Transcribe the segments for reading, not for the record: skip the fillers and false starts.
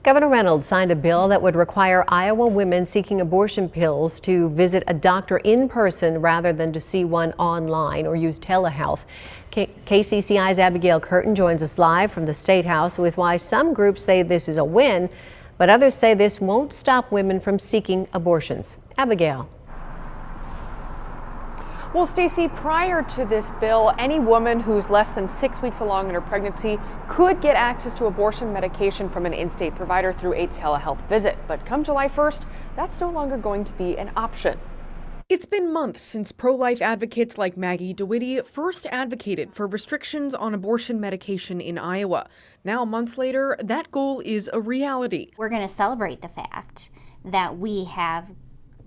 Governor Reynolds signed a bill that would require Iowa women seeking abortion pills to visit a doctor in person rather than to see one online or use telehealth. KCCI's Abigail Curtin joins us live from the State House with why some groups say this is a win, but others say this won't stop women from seeking abortions. Abigail. Well, Stacey, prior to this bill, any woman who's less than 6 weeks along in her pregnancy could get access to abortion medication from an in-state provider through a telehealth visit. But come July 1st, that's no longer going to be an option. It's been months since pro-life advocates like Maggie DeWitty first advocated for restrictions on abortion medication in Iowa. Now, months later, that goal is a reality. We're going to celebrate the fact that we have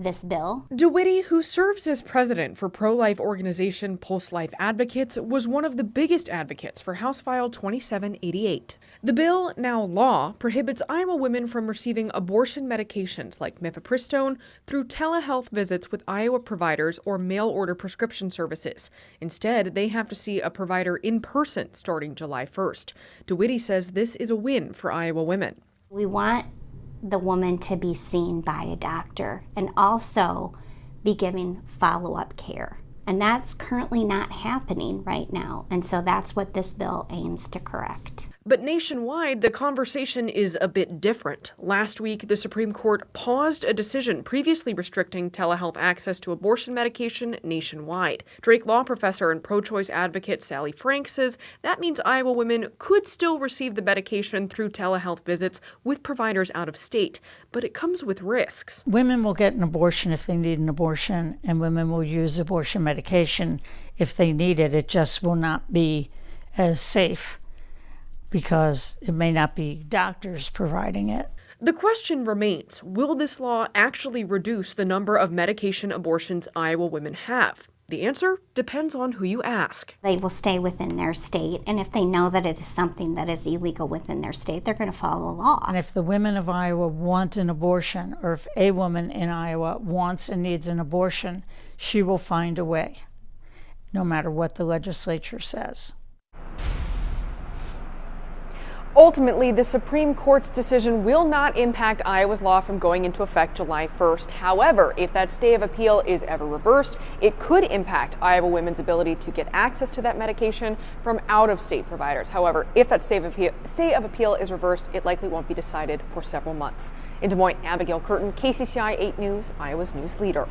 this bill. DeWitty, who serves as president for pro-life organization Pulse Life Advocates, was one of the biggest advocates for House File 2788. The bill, now law, prohibits Iowa women from receiving abortion medications like mifepristone through telehealth visits with Iowa providers or mail-order prescription services. Instead, they have to see a provider in person starting July 1st. DeWitty says this is a win for Iowa women. We want the woman to be seen by a doctor and also be given follow-up care. And that's currently not happening right now. And so that's what this bill aims to correct. But nationwide, the conversation is a bit different. Last week, the Supreme Court paused a decision previously restricting telehealth access to abortion medication nationwide. Drake Law professor and pro-choice advocate Sally Frank says that means Iowa women could still receive the medication through telehealth visits with providers out of state, but it comes with risks. Women will get an abortion if they need an abortion, and women will use abortion medication if they need it. It just will not be as safe, because it may not be doctors providing it. The question remains, will this law actually reduce the number of medication abortions Iowa women have? The answer depends on who you ask. They will stay within their state, and if they know that it is something that is illegal within their state, they're going to follow the law. And if the women of Iowa want an abortion, or if a woman in Iowa wants and needs an abortion, she will find a way, no matter what the legislature says. Ultimately, the Supreme Court's decision will not impact Iowa's law from going into effect July 1st. However, if that stay of appeal is ever reversed, it could impact Iowa women's ability to get access to that medication from out-of-state providers. However, if that stay of appeal is reversed, it likely won't be decided for several months. In Des Moines, Abigail Curtin, KCCI 8 News, Iowa's news leader.